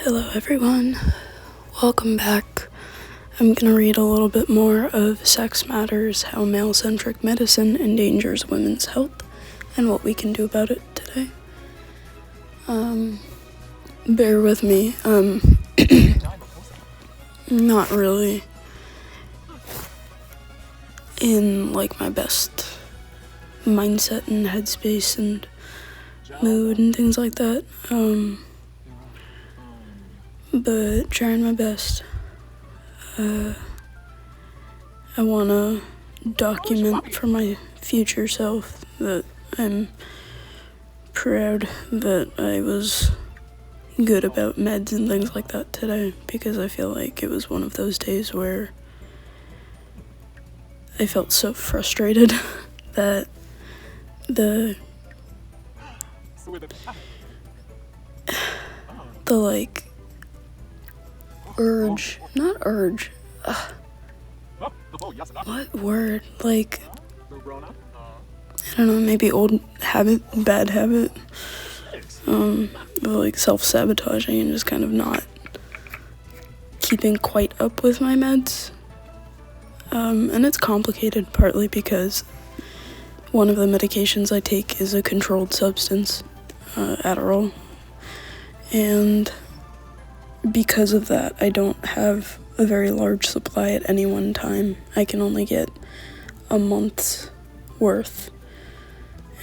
Hello everyone, welcome back. I'm gonna read a little bit more of Sex Matters, How Male-Centric Medicine Endangers Women's Health, and what we can do about it today. Bear with me, not really in like my best mindset and headspace and mood and things like that, but trying my best. I want to document for my future self that I'm proud that I was good about meds and things like that today, because I feel like it was one of those days where I felt so frustrated that the like not urge, what word, like, I don't know, maybe old habit, bad habit, but like self-sabotaging and just kind of not keeping quite up with my meds, and it's complicated partly because one of the medications I take is a controlled substance, Adderall, and because of that, I don't have a very large supply at any one time. I can only get a month's worth,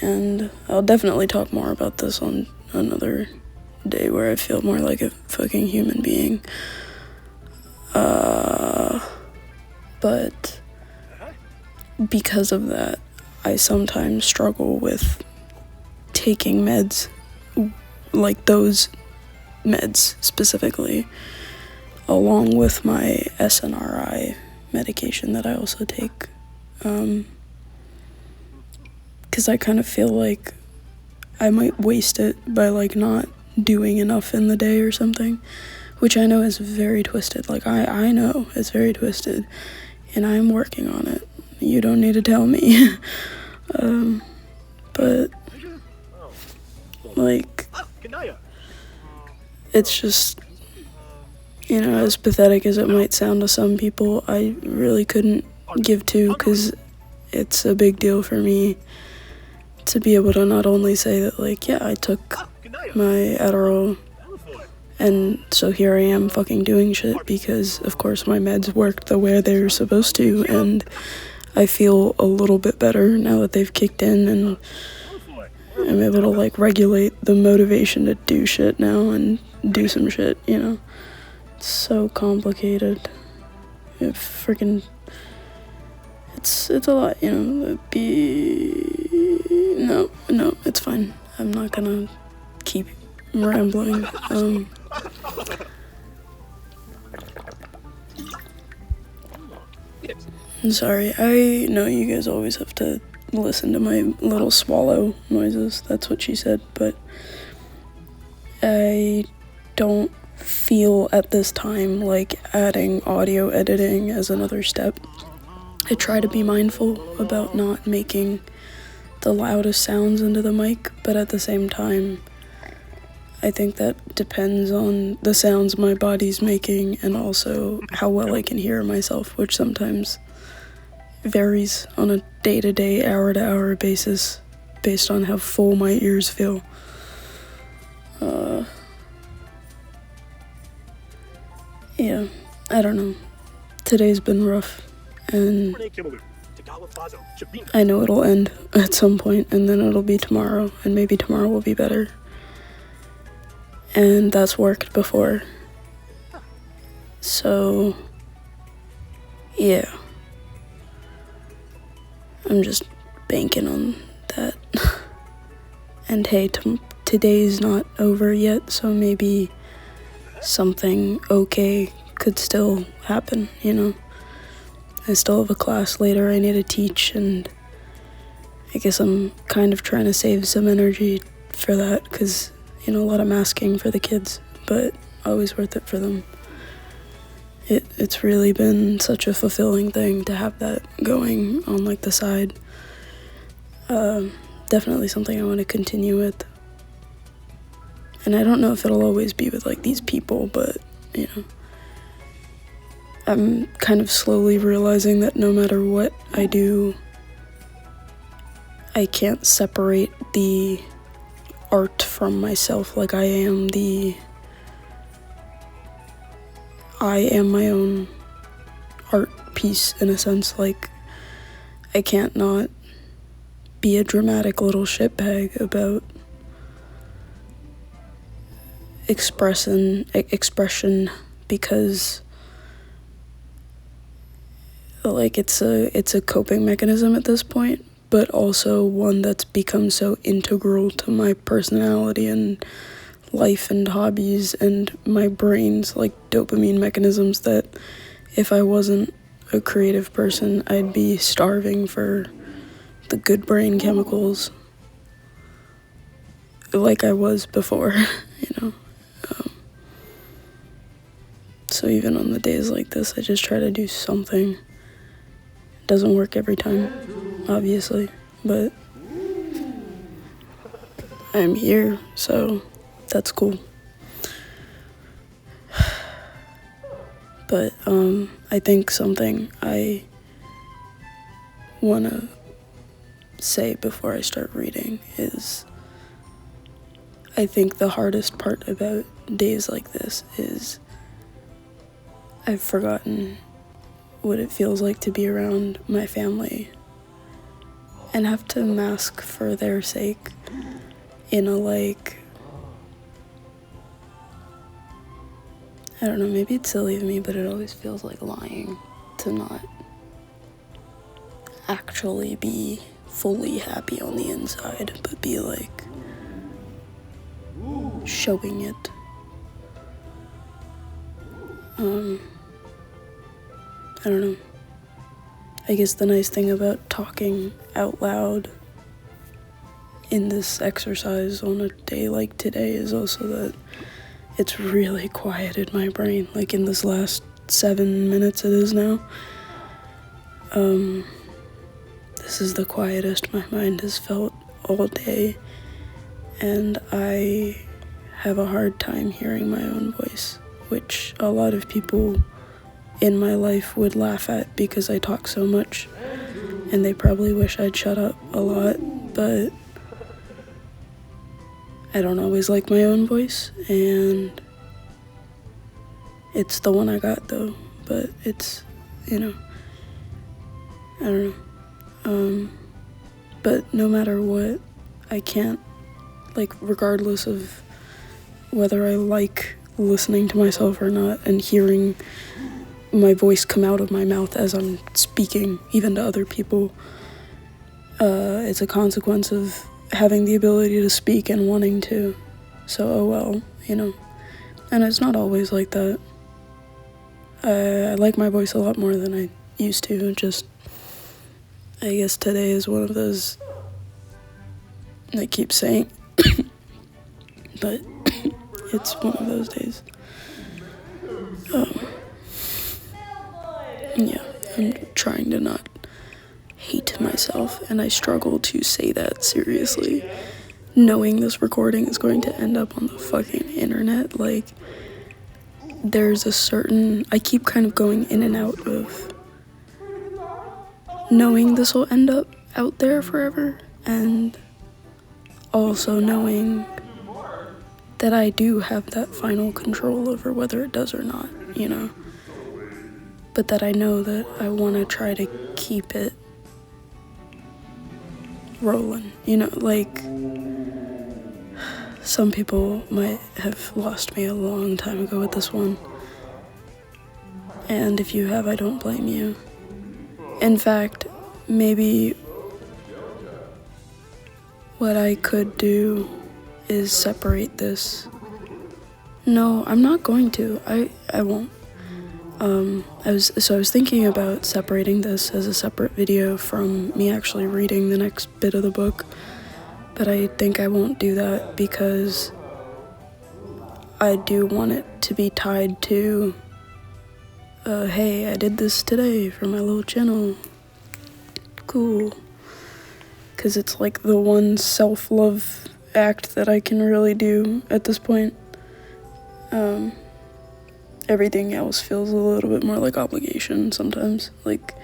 and I'll definitely talk more about this on another day where I feel more like a fucking human being. But because of that, I sometimes struggle with taking meds, like those meds specifically, along with my SNRI medication that I also take, because I kind of feel like I might waste it by like not doing enough in the day or something, which I know is very twisted. Like I know it's very twisted, and I'm working on it. You don't need to tell me. But like, it's just, you know, as pathetic as it might sound to some people, I really couldn't give two, because it's a big deal for me to be able to not only say that, like, yeah, I took my Adderall, and so here I am fucking doing shit, because of course my meds worked the way they're supposed to, and I feel a little bit better now that they've kicked in, and I'm able to like regulate the motivation to do shit now and do some shit, you know. It's so complicated. It's a lot, you know. No, it's fine. I'm not gonna keep rambling. I'm sorry, I know you guys always have to listen to my little swallow noises, that's what she said, but I don't feel at this time like adding audio editing as another step. I try to be mindful about not making the loudest sounds into the mic, but at the same time, I think that depends on the sounds my body's making and also how well I can hear myself, which sometimes varies on a day-to-day, hour-to-hour basis based on how full my ears feel. Yeah, I don't know. Today's been rough, and I know it'll end at some point, and then it'll be tomorrow, and maybe tomorrow will be better. And that's worked before. So, yeah. I'm just banking on that. And hey, today's not over yet, so maybe something okay could still happen, you know. I still have a class later I need to teach, and I guess I'm kind of trying to save some energy for that, because, you know, a lot of masking for the kids, but always worth it for them. It's really been such a fulfilling thing to have that going on like the side. Definitely something I want to continue with. And I don't know if it'll always be with, like, these people, but, you know, I'm kind of slowly realizing that no matter what I do, I can't separate the art from myself. Like, I am my own art piece, in a sense. Like, I can't not be a dramatic little shitbag about expression, because, like, it's a coping mechanism at this point, but also one that's become so integral to my personality and life and hobbies and my brain's, like, dopamine mechanisms, that if I wasn't a creative person, I'd be starving for the good brain chemicals like I was before, you know. So even on the days like this, I just try to do something. It doesn't work every time, obviously, but I'm here, so that's cool. But I think something I want to say before I start reading is, I think the hardest part about days like this is I've forgotten what it feels like to be around my family and have to mask for their sake in a, like, I don't know, maybe it's silly of me, but it always feels like lying to not actually be fully happy on the inside, but be, like, showing it. I don't know. I guess the nice thing about talking out loud in this exercise on a day like today is also that it's really quieted my brain. Like, in this last 7 minutes it is now, this is the quietest my mind has felt all day, and I have a hard time hearing my own voice, which a lot of people in my life would laugh at because I talk so much, and they probably wish I'd shut up a lot, but I don't always like my own voice, and it's the one I got though, but it's, you know, I don't know, but no matter what, I can't, like, regardless of whether I like listening to myself or not, and hearing my voice come out of my mouth as I'm speaking, even to other people, it's a consequence of having the ability to speak and wanting to, so oh well, you know. And it's not always like that. I like my voice a lot more than I used to, just, I guess today is one of those, I keep saying, but it's one of those days. Yeah, I'm trying to not hate myself, and I struggle to say that seriously, knowing this recording is going to end up on the fucking internet. Like, there's a certain, I keep kind of going in and out of knowing this will end up out there forever, and also knowing that I do have that final control over whether it does or not, you know, but that I know that I want to try to keep it rolling, you know. Like, some people might have lost me a long time ago with this one, and if you have, I don't blame you. In fact, maybe what I could do is separate this. No, I'm not going to. I won't. I was thinking about separating this as a separate video from me actually reading the next bit of the book, but I think I won't do that because I do want it to be tied to, hey, I did this today for my little channel. Cool. Because it's like the one self-love act that I can really do at this point. Everything else feels a little bit more like obligation sometimes, like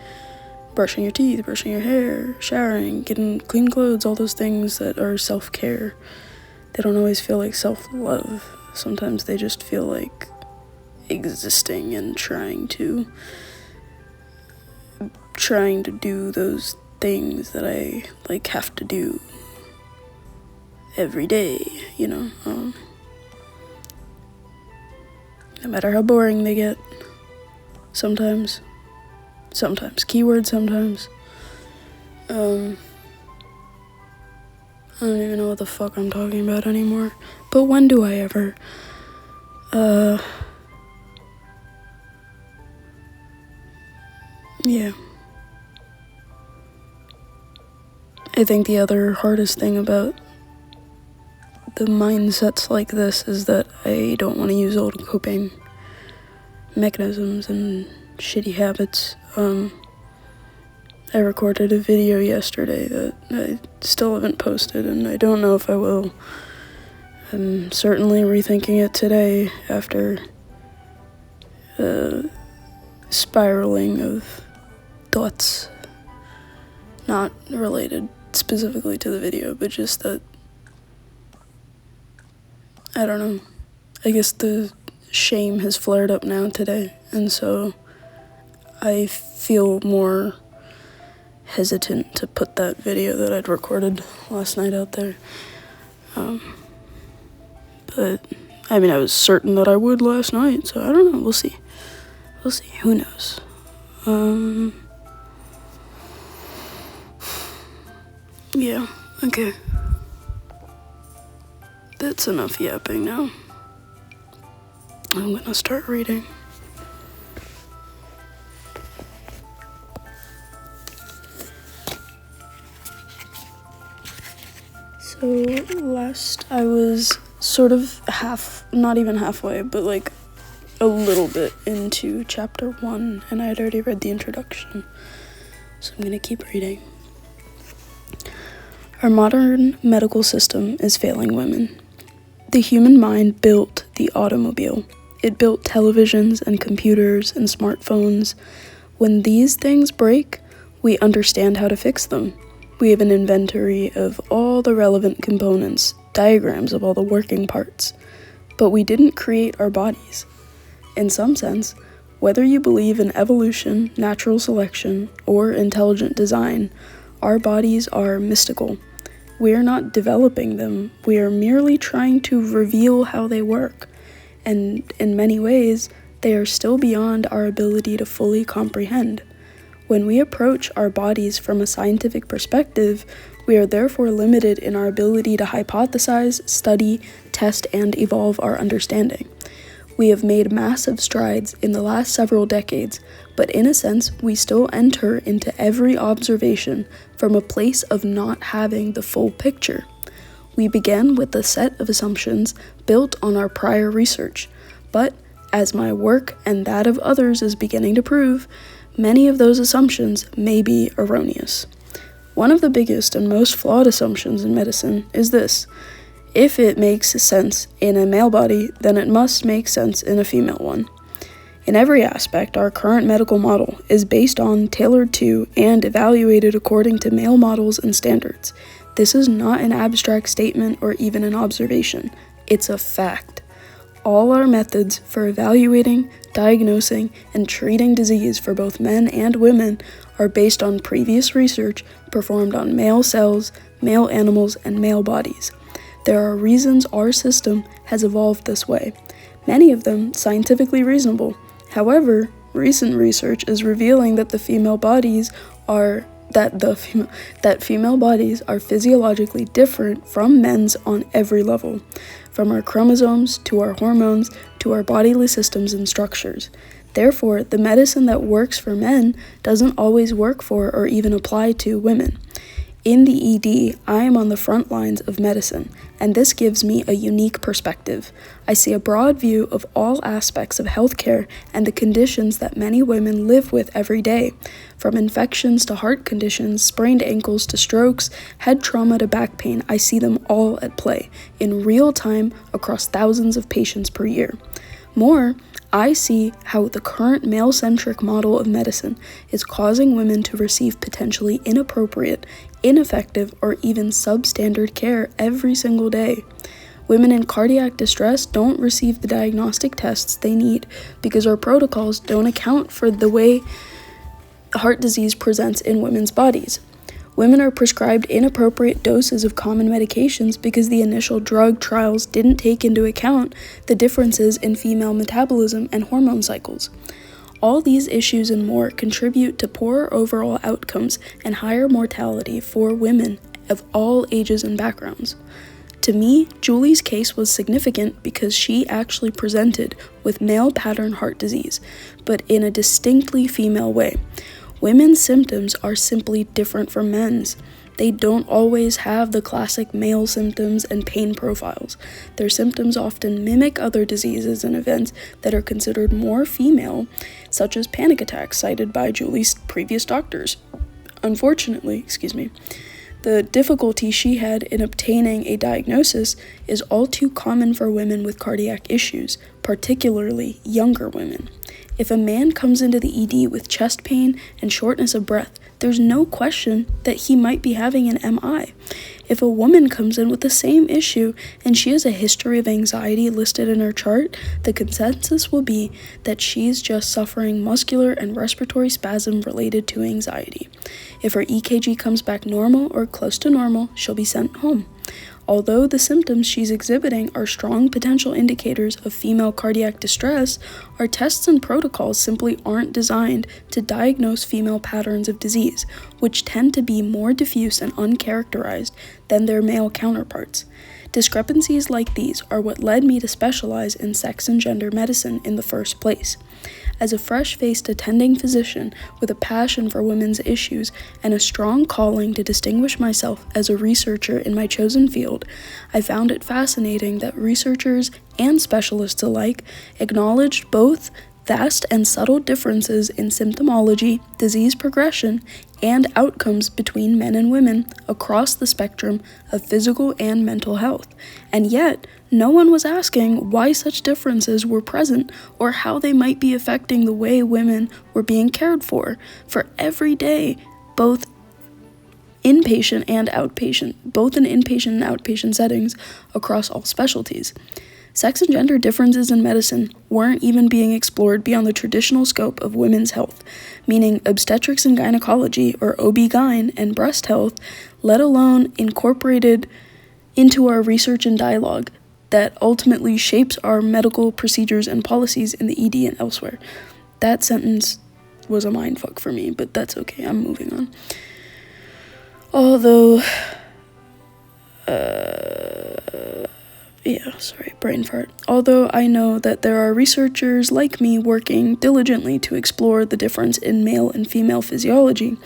brushing your teeth, brushing your hair, showering, getting clean clothes, all those things that are self-care. They don't always feel like self-love. Sometimes they just feel like existing and trying to do those things that I like have to do every day, you know. No matter how boring they get. Sometimes, keyword sometimes. I don't even know what the fuck I'm talking about anymore. But when do I ever? Yeah. I think the other hardest thing about the mindsets like this is that I don't want to use old coping mechanisms and shitty habits. I recorded a video yesterday that I still haven't posted, and I don't know if I will. I'm certainly rethinking it today after spiraling of thoughts, not related specifically to the video, but just that, I don't know, I guess the shame has flared up now today, and so I feel more hesitant to put that video that I'd recorded last night out there. But, I mean, I was certain that I would last night, so I don't know, we'll see. Who knows? Yeah, okay. That's enough yapping now. I'm gonna start reading. So last I was sort of not even halfway, but like a little bit into chapter 1, and I had already read the introduction. So I'm gonna keep reading. Our modern medical system is failing women. The human mind built the automobile. It built televisions and computers and smartphones. When these things break, we understand how to fix them. We have an inventory of all the relevant components, diagrams of all the working parts. But we didn't create our bodies. In some sense, whether you believe in evolution, natural selection, or intelligent design, our bodies are mystical. We are not developing them, we are merely trying to reveal how they work, and in many ways, they are still beyond our ability to fully comprehend. When we approach our bodies from a scientific perspective, we are therefore limited in our ability to hypothesize, study, test, and evolve our understanding. We have made massive strides in the last several decades, but in a sense, we still enter into every observation from a place of not having the full picture. We begin with a set of assumptions built on our prior research, but as my work and that of others is beginning to prove, many of those assumptions may be erroneous. One of the biggest and most flawed assumptions in medicine is this: if it makes sense in a male body, then it must make sense in a female one. In every aspect, our current medical model is based on, tailored to, and evaluated according to male models and standards. This is not an abstract statement or even an observation. It's a fact. All our methods for evaluating, diagnosing, and treating disease for both men and women are based on previous research performed on male cells, male animals, and male bodies. There are reasons our system has evolved this way, many of them scientifically reasonable. However, recent research is revealing that female bodies are physiologically different from men's on every level, from our chromosomes to our hormones to our bodily systems and structures. Therefore, the medicine that works for men doesn't always work for or even apply to women. In the ED, I am on the front lines of medicine, and this gives me a unique perspective. I see a broad view of all aspects of healthcare and the conditions that many women live with every day. From infections to heart conditions, sprained ankles to strokes, head trauma to back pain, I see them all at play, in real time, across thousands of patients per year. More, I see how the current male-centric model of medicine is causing women to receive potentially inappropriate, ineffective, or even substandard care every single day. Women in cardiac distress don't receive the diagnostic tests they need because our protocols don't account for the way heart disease presents in women's bodies. Women are prescribed inappropriate doses of common medications because the initial drug trials didn't take into account the differences in female metabolism and hormone cycles. All these issues and more contribute to poorer overall outcomes and higher mortality for women of all ages and backgrounds. To me, Julie's case was significant because she actually presented with male pattern heart disease, but in a distinctly female way. Women's symptoms are simply different from men's. They don't always have the classic male symptoms and pain profiles. Their symptoms often mimic other diseases and events that are considered more female, such as panic attacks cited by Julie's previous doctors. Unfortunately, the difficulty she had in obtaining a diagnosis is all too common for women with cardiac issues, particularly younger women. If a man comes into the ED with chest pain and shortness of breath, there's no question that he might be having an MI. If a woman comes in with the same issue and she has a history of anxiety listed in her chart, the consensus will be that she's just suffering muscular and respiratory spasm related to anxiety. If her EKG comes back normal or close to normal, she'll be sent home. Although the symptoms she's exhibiting are strong potential indicators of female cardiac distress, our tests and protocols simply aren't designed to diagnose female patterns of disease, which tend to be more diffuse and uncharacterized than their male counterparts. Discrepancies like these are what led me to specialize in sex and gender medicine in the first place. As a fresh-faced attending physician with a passion for women's issues and a strong calling to distinguish myself as a researcher in my chosen field, I found it fascinating that researchers and specialists alike acknowledged both vast and subtle differences in symptomology, disease progression, and outcomes between men and women across the spectrum of physical and mental health. And yet, no one was asking why such differences were present or how they might be affecting the way women were being cared for every day, both inpatient and outpatient, both in inpatient and outpatient settings across all specialties. Sex and gender differences in medicine weren't even being explored beyond the traditional scope of women's health, meaning obstetrics and gynecology, or OB-GYN, and breast health, let alone incorporated into our research and dialogue that ultimately shapes our medical procedures and policies in the ED and elsewhere. That sentence was a mindfuck for me, but that's okay, I'm moving on. Although, brain fart. Although I know that there are researchers like me working diligently to explore the difference in male and female physiology,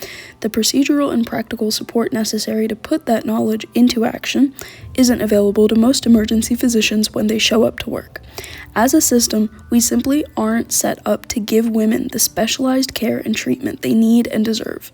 the procedural and practical support necessary to put that knowledge into action isn't available to most emergency physicians when they show up to work. As a system, we simply aren't set up to give women the specialized care and treatment they need and deserve.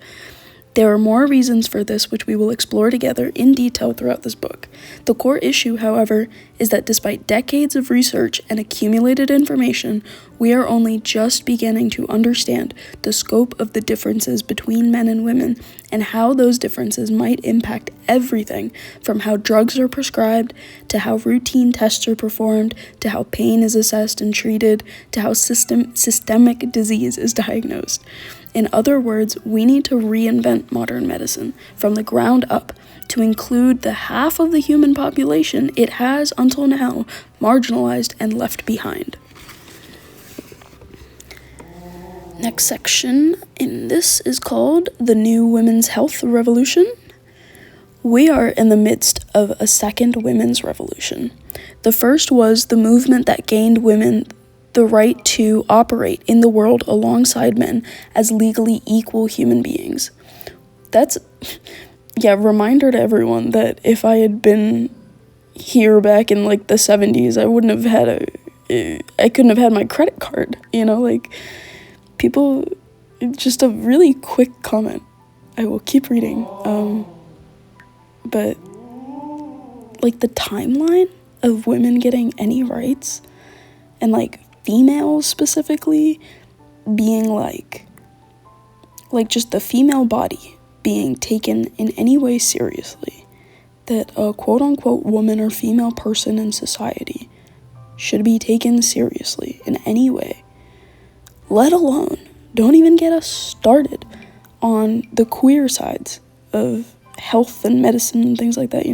There are more reasons for this which we will explore together in detail throughout this book. The core issue, however, is that despite decades of research and accumulated information, we are only just beginning to understand the scope of the differences between men and women and how those differences might impact everything from how drugs are prescribed, to how routine tests are performed, to how pain is assessed and treated, to how systemic disease is diagnosed. In other words, we need to reinvent modern medicine from the ground up to include the half of the human population it has until now marginalized and left behind. Next section in this is called The New Women's Health Revolution. We are in the midst of a second women's revolution. The first was the movement that gained women the right to operate in the world alongside men as legally equal human beings. That's reminder to everyone that if I had been here back in like the 70s, I wouldn't have had I couldn't have had my credit card, like people, just a really quick comment. I will keep reading. But like the timeline of women getting any rights, and like females specifically being like just the female body being taken in any way seriously, that a quote-unquote woman or female person in society should be taken seriously in any way, let alone, don't even get us started on the queer sides of health and medicine and things like that,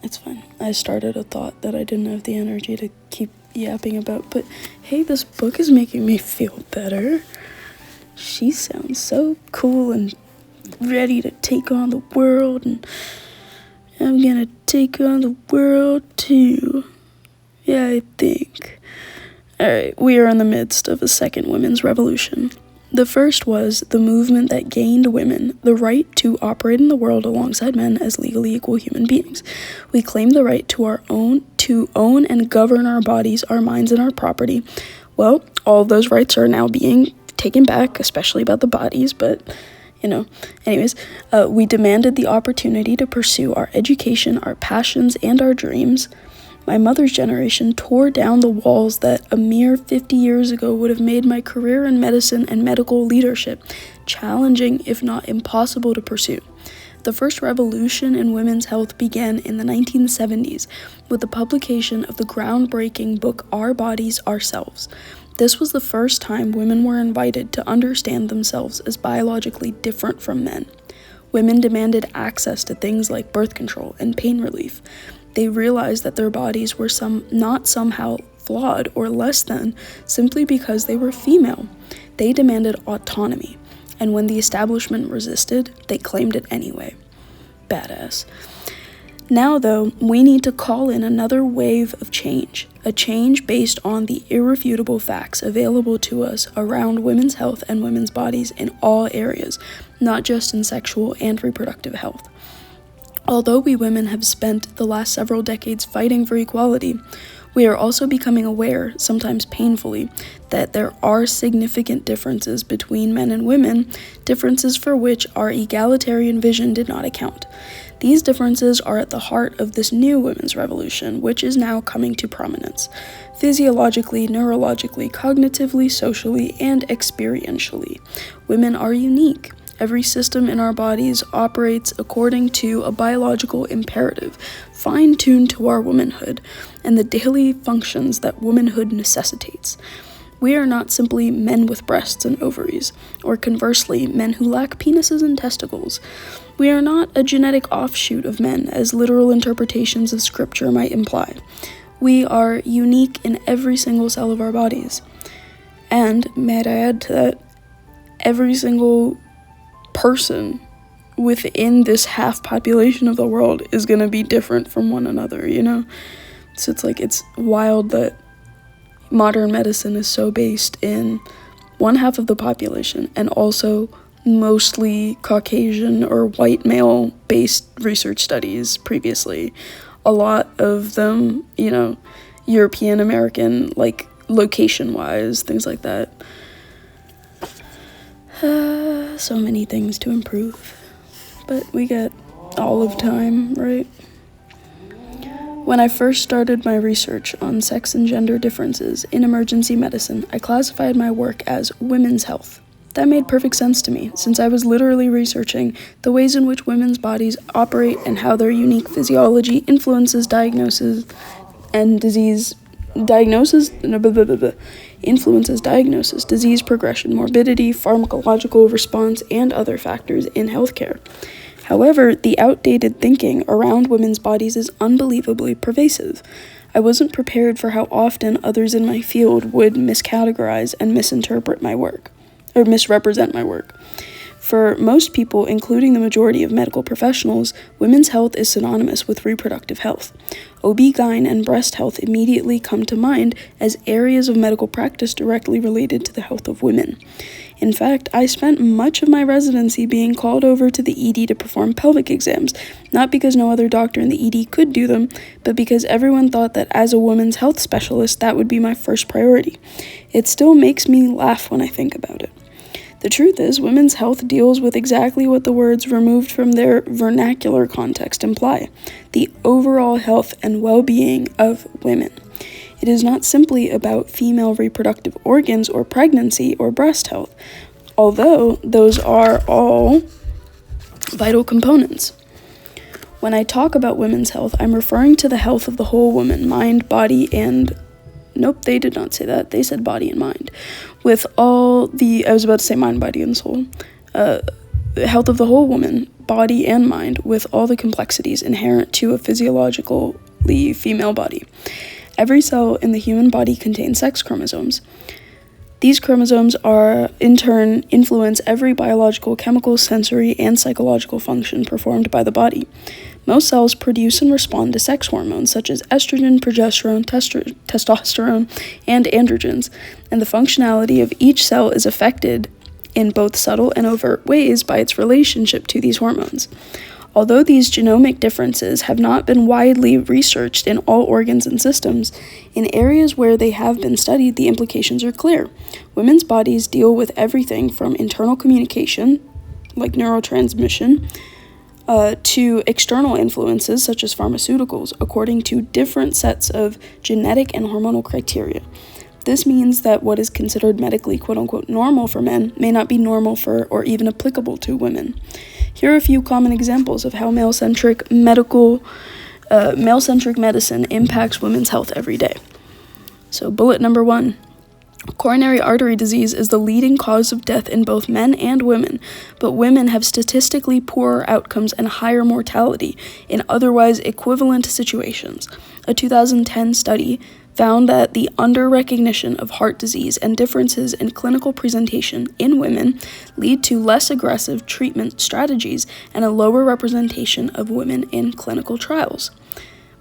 It's fine. I started a thought that I didn't have the energy to keep yapping about, but hey, this book is making me feel better. She sounds so cool and ready to take on the world, and I'm gonna take on the world too. Yeah, I think. Alright, we are in the midst of a second women's revolution. The first was the movement that gained women the right to operate in the world alongside men as legally equal human beings. We claim the right to own and govern our bodies, our minds, and our property. Well, all of those rights are now being taken back, especially about the bodies, but, anyways, we demanded the opportunity to pursue our education, our passions, and our dreams. My mother's generation tore down the walls that a mere 50 years ago would have made my career in medicine and medical leadership challenging, if not impossible, to pursue. The first revolution in women's health began in the 1970s with the publication of the groundbreaking book Our Bodies, Ourselves. This was the first time women were invited to understand themselves as biologically different from men. Women demanded access to things like birth control and pain relief. They realized that their bodies were not somehow flawed or less than simply because they were female. They demanded autonomy, and when the establishment resisted, they claimed it anyway. Badass. Now, though, we need to call in another wave of change, a change based on the irrefutable facts available to us around women's health and women's bodies in all areas, not just in sexual and reproductive health. Although we women have spent the last several decades fighting for equality, we are also becoming aware, sometimes painfully, that there are significant differences between men and women, differences for which our egalitarian vision did not account. These differences are at the heart of this new women's revolution, which is now coming to prominence, physiologically, neurologically, cognitively, socially, and experientially. Women are unique. Every system in our bodies operates according to a biological imperative, fine-tuned to our womanhood, and the daily functions that womanhood necessitates. We are not simply men with breasts and ovaries, or conversely, men who lack penises and testicles. We are not a genetic offshoot of men, as literal interpretations of scripture might imply. We are unique in every single cell of our bodies. And, may I add to that, every single person within this half population of the world is going to be different from one another, So it's wild that modern medicine is so based in one half of the population and also mostly Caucasian or white male based research studies previously. A lot of them, European American, location wise, things like that. So many things to improve, but we got all of time, right? When I first started my research on sex and gender differences in emergency medicine, I classified my work as women's health. That made perfect sense to me, since I was literally researching the ways in which women's bodies operate and how their unique physiology influences diagnosis, disease progression, morbidity, pharmacological response, and other factors in healthcare. However, the outdated thinking around women's bodies is unbelievably pervasive. I wasn't prepared for how often others in my field would miscategorize and misrepresent my work. For most people, including the majority of medical professionals, women's health is synonymous with reproductive health. OB-GYN and breast health immediately come to mind as areas of medical practice directly related to the health of women. In fact, I spent much of my residency being called over to the ED to perform pelvic exams, not because no other doctor in the ED could do them, but because everyone thought that as a women's health specialist, that would be my first priority. It still makes me laugh when I think about it. The truth is, women's health deals with exactly what the words removed from their vernacular context imply: the overall health and well-being of women. It is not simply about female reproductive organs or pregnancy or breast health, although those are all vital components. When I talk about women's health, I'm referring to the health of the whole woman, mind, body, and... Nope, they did not say that. They said body and mind. With all the... I was about to say mind, body, and soul. The health of the whole woman, body, and mind, with all the complexities inherent to a physiologically female body. Every cell in the human body contains sex chromosomes. These chromosomes are, in turn, influence every biological, chemical, sensory, and psychological function performed by the body. Most cells produce and respond to sex hormones such as estrogen, progesterone, testosterone, and androgens, and the functionality of each cell is affected in both subtle and overt ways by its relationship to these hormones. Although these genomic differences have not been widely researched in all organs and systems, in areas where they have been studied, the implications are clear. Women's bodies deal with everything from internal communication, like neurotransmission, to external influences such as pharmaceuticals, according to different sets of genetic and hormonal criteria. This means that what is considered medically quote-unquote normal for men may not be normal for or even applicable to women. Here are a few common examples of how male-centric medicine impacts women's health every day. So bullet number 1. Coronary artery disease is the leading cause of death in both men and women, but women have statistically poorer outcomes and higher mortality in otherwise equivalent situations. A 2010 study found that the under-recognition of heart disease and differences in clinical presentation in women lead to less aggressive treatment strategies and a lower representation of women in clinical trials.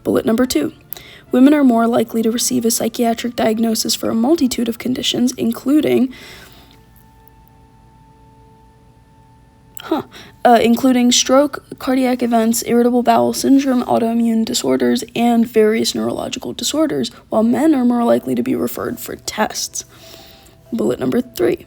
Bullet number 2. Women are more likely to receive a psychiatric diagnosis for a multitude of conditions, including stroke, cardiac events, irritable bowel syndrome, autoimmune disorders, and various neurological disorders, while men are more likely to be referred for tests. Bullet number 3.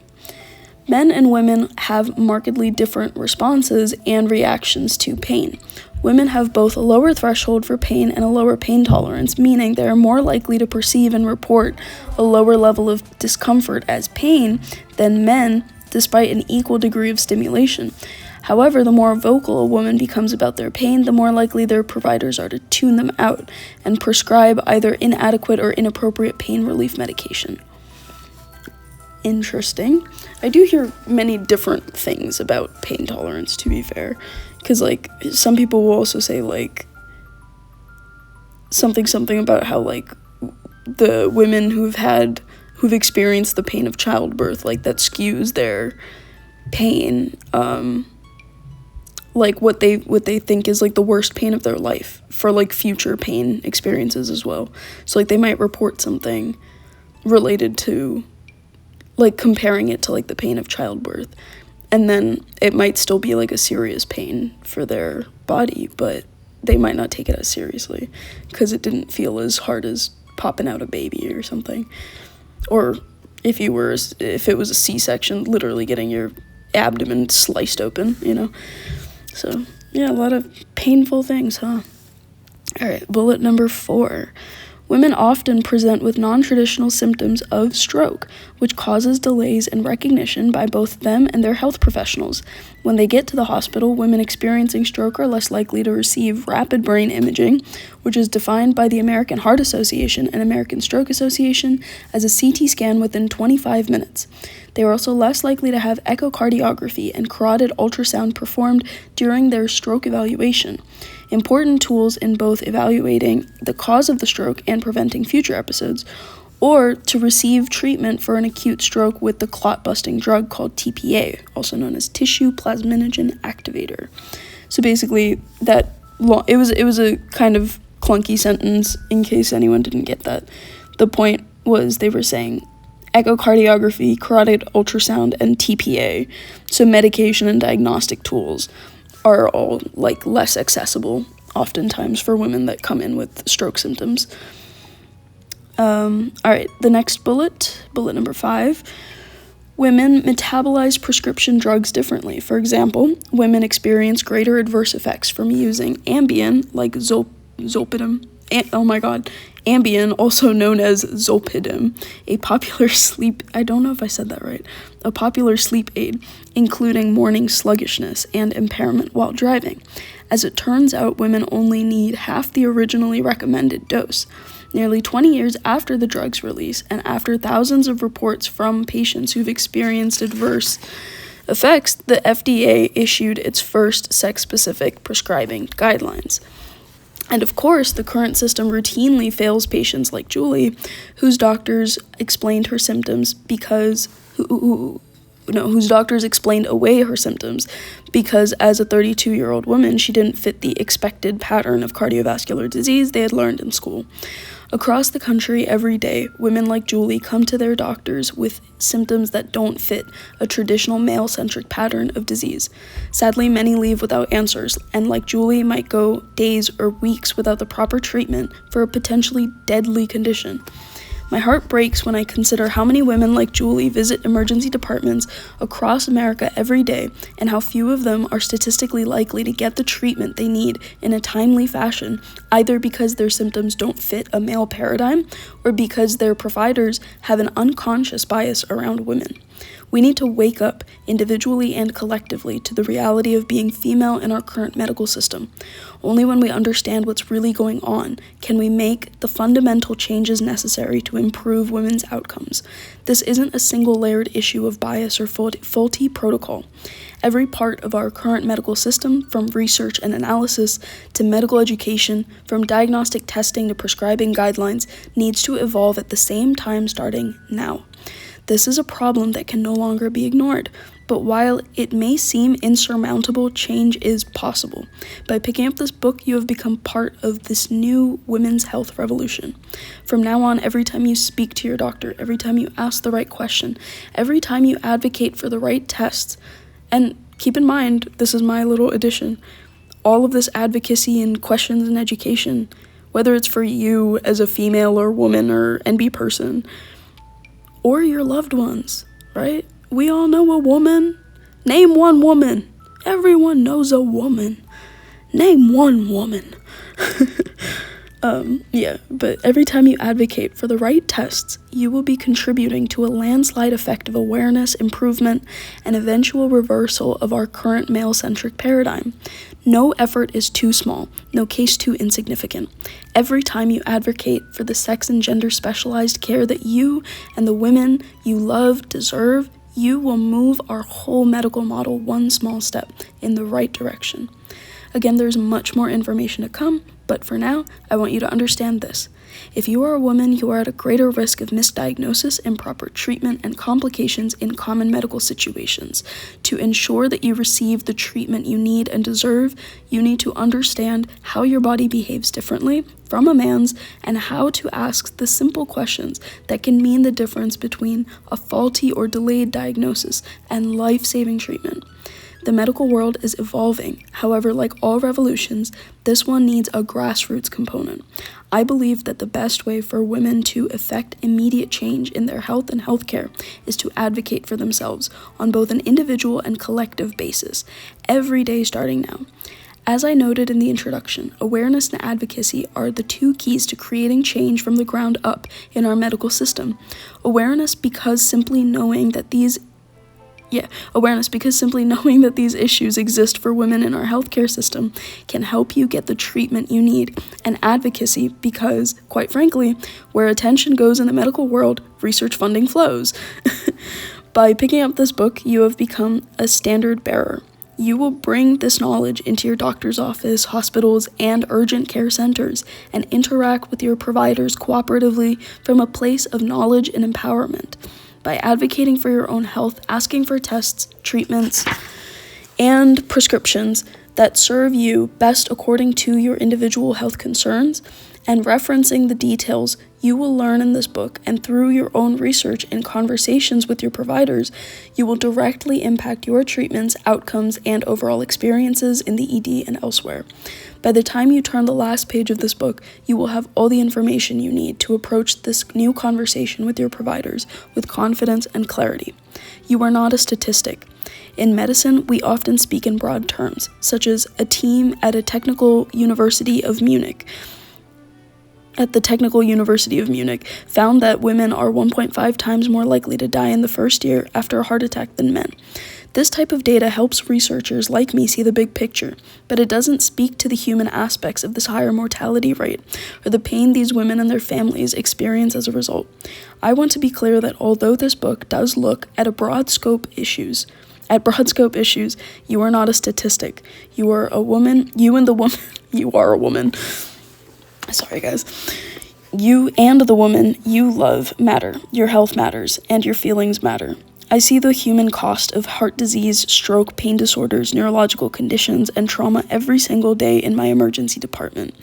Men and women have markedly different responses and reactions to pain. Women have both a lower threshold for pain and a lower pain tolerance, meaning they are more likely to perceive and report a lower level of discomfort as pain than men, despite an equal degree of stimulation. However, the more vocal a woman becomes about their pain, the more likely their providers are to tune them out and prescribe either inadequate or inappropriate pain relief medication. Interesting. I do hear many different things about pain tolerance, to be fair, because, some people will also say, something about how, the women who've experienced the pain of childbirth, that skews their pain, what they think is, the worst pain of their life for, future pain experiences as well. So, they might report something related to, comparing it to, the pain of childbirth. And then it might still be, a serious pain for their body, but they might not take it as seriously because it didn't feel as hard as popping out a baby or something. Or if it was a C-section, literally getting your abdomen sliced open, So, yeah, a lot of painful things, huh? All right, bullet number 4. Women often present with non-traditional symptoms of stroke, which causes delays in recognition by both them and their health professionals. When they get to the hospital, women experiencing stroke are less likely to receive rapid brain imaging, which is defined by the American Heart Association and American Stroke Association as a CT scan within 25 minutes. They are also less likely to have echocardiography and carotid ultrasound performed during their stroke evaluation. Important tools in both evaluating the cause of the stroke and preventing future episodes, or to receive treatment for an acute stroke with the clot-busting drug called TPA, also known as tissue plasminogen activator. So basically, it was a kind of clunky sentence in case anyone didn't get that. The point was they were saying echocardiography, carotid ultrasound, and TPA, so medication and diagnostic tools, are all like less accessible oftentimes for women that come in with stroke symptoms. Alright, the next bullet number 5. Women metabolize prescription drugs differently. For example, women experience greater adverse effects from using Ambien, like Zolpidem. Ambien, also known as Zolpidem, a popular sleep aid, including morning sluggishness and impairment while driving. As it turns out, women only need half the originally recommended dose. Nearly 20 years after the drug's release, and after thousands of reports from patients who've experienced adverse effects, the FDA issued its first sex-specific prescribing guidelines. And of course, the current system routinely fails patients like Julie, whose doctors explained her symptoms whose doctors explained away her symptoms because as a 32-year-old woman, she didn't fit the expected pattern of cardiovascular disease they had learned in school. Across the country every day, women like Julie come to their doctors with symptoms that don't fit a traditional male-centric pattern of disease. Sadly, many leave without answers, and like Julie, might go days or weeks without the proper treatment for a potentially deadly condition. My heart breaks when I consider how many women like Julie visit emergency departments across America every day and how few of them are statistically likely to get the treatment they need in a timely fashion, either because their symptoms don't fit a male paradigm or because their providers have an unconscious bias around women. We need to wake up individually and collectively to the reality of being female in our current medical system. Only when we understand what's really going on can we make the fundamental changes necessary to improve women's outcomes. This isn't a single-layered issue of bias or faulty protocol. Every part of our current medical system, from research and analysis to medical education, from diagnostic testing to prescribing guidelines, needs to evolve at the same time starting now. This is a problem that can no longer be ignored, but while it may seem insurmountable, change is possible. By picking up this book, you have become part of this new women's health revolution. From now on, every time you speak to your doctor, every time you ask the right question, every time you advocate for the right tests, and keep in mind, this is my little addition, all of this advocacy and questions and education, whether it's for you as a female or woman or NB person, or your loved ones, right? We all know a woman. Name one woman. Everyone knows a woman. Name one woman. But every time you advocate for the right tests, you will be contributing to a landslide effect of awareness, improvement, and eventual reversal of our current male-centric paradigm. No effort is too small, no case too insignificant. Every time you advocate for the sex and gender specialized care that you and the women you love deserve, you will move our whole medical model one small step in the right direction. Again, there's much more information to come, but for now, I want you to understand this. If you are a woman, you are at a greater risk of misdiagnosis, improper treatment, and complications in common medical situations. To ensure that you receive the treatment you need and deserve, you need to understand how your body behaves differently from a man's and how to ask the simple questions that can mean the difference between a faulty or delayed diagnosis and life-saving treatment. The medical world is evolving. However, like all revolutions, this one needs a grassroots component. I believe that the best way for women to effect immediate change in their health and healthcare is to advocate for themselves on both an individual and collective basis, every day starting now. As I noted in the introduction, awareness and advocacy are the two keys to creating change from the ground up in our medical system. Awareness because simply knowing that these issues exist for women in our healthcare system can help you get the treatment you need, and advocacy because, quite frankly, where attention goes in the medical world, research funding flows. By picking up this book, you have become a standard bearer. You will bring this knowledge into your doctor's office, hospitals, and urgent care centers and interact with your providers cooperatively from a place of knowledge and empowerment. By advocating for your own health, asking for tests, treatments, and prescriptions that serve you best according to your individual health concerns, and referencing the details you will learn in this book, and through your own research and conversations with your providers, you will directly impact your treatments, outcomes, and overall experiences in the ED and elsewhere. By the time you turn the last page of this book, you will have all the information you need to approach this new conversation with your providers with confidence and clarity. You are not a statistic. In medicine, we often speak in broad terms, such as a team at the Technical University of Munich found that women are 1.5 times more likely to die in the first year after a heart attack than men. This type of data helps researchers like me see the big picture, but it doesn't speak to the human aspects of this higher mortality rate or the pain these women and their families experience as a result. I want to be clear that although this book does look at broad scope issues, you are not a statistic. You are a woman. You are a woman. Sorry, guys. You and the woman you love matter. Your health matters, and your feelings matter. I see the human cost of heart disease, stroke, pain disorders, neurological conditions, and trauma every single day in my emergency department.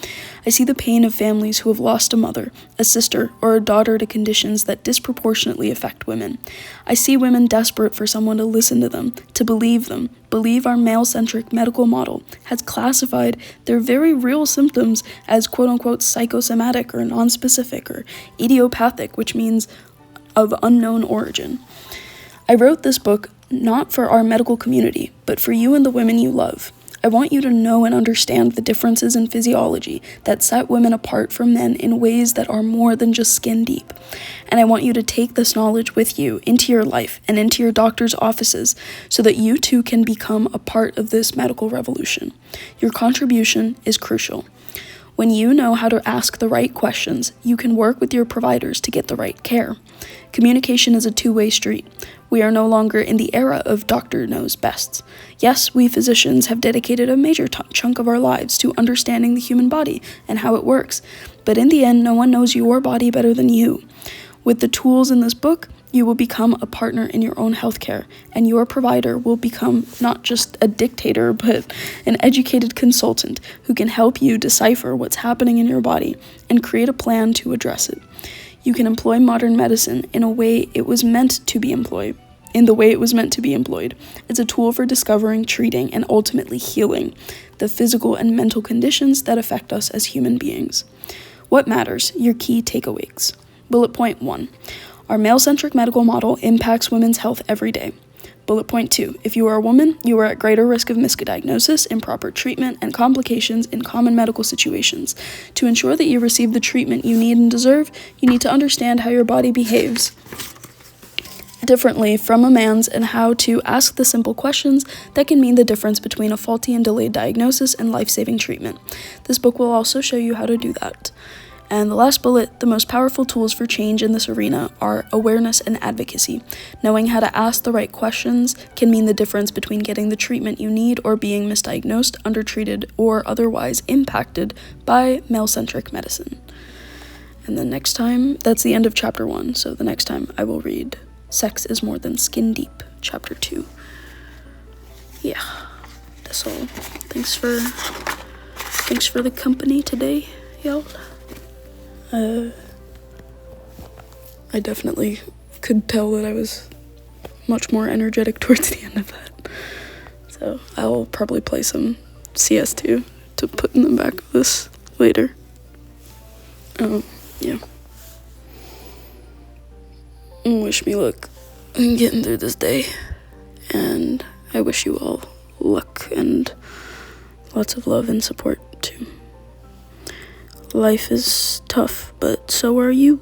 I see the pain of families who have lost a mother, a sister, or a daughter to conditions that disproportionately affect women. I see women desperate for someone to listen to them, to believe them, believe our male-centric medical model has classified their very real symptoms as quote-unquote psychosomatic or nonspecific or idiopathic, which means of unknown origin. I wrote this book not for our medical community, but for you and the women you love. I want you to know and understand the differences in physiology that set women apart from men in ways that are more than just skin deep. And I want you to take this knowledge with you into your life and into your doctor's offices so that you too can become a part of this medical revolution. Your contribution is crucial. When you know how to ask the right questions, you can work with your providers to get the right care. Communication is a two-way street. We are no longer in the era of doctor knows best. Yes, we physicians have dedicated a major chunk of our lives to understanding the human body and how it works, but in the end, no one knows your body better than you. With the tools in this book, you will become a partner in your own healthcare, and your provider will become not just a dictator, but an educated consultant who can help you decipher what's happening in your body and create a plan to address it. You can employ modern medicine in the way it was meant to be employed. It's a tool for discovering, treating, and ultimately healing the physical and mental conditions that affect us as human beings. What matters? Your key takeaways. Bullet point 1. Our male-centric medical model impacts women's health every day. Bullet point 2. If you are a woman, you are at greater risk of misdiagnosis, improper treatment, and complications in common medical situations. To ensure that you receive the treatment you need and deserve, you need to understand how your body behaves differently from a man's and how to ask the simple questions that can mean the difference between a faulty and delayed diagnosis and life-saving treatment. This book will also show you how to do that. And the last bullet, the most powerful tools for change in this arena are awareness and advocacy. Knowing how to ask the right questions can mean the difference between getting the treatment you need or being misdiagnosed, undertreated, or otherwise impacted by male-centric medicine. And the next time, that's the end of chapter 1, so the next time I will read Sex is More Than Skin Deep, chapter 2. Yeah, that's all. Thanks for the company today, y'all. I definitely could tell that I was much more energetic towards the end of that. So I'll probably play some CS2 to put in the back of this later. Yeah. Wish me luck in getting through this day. And I wish you all luck and lots of love and support too. Life is tough, but so are you.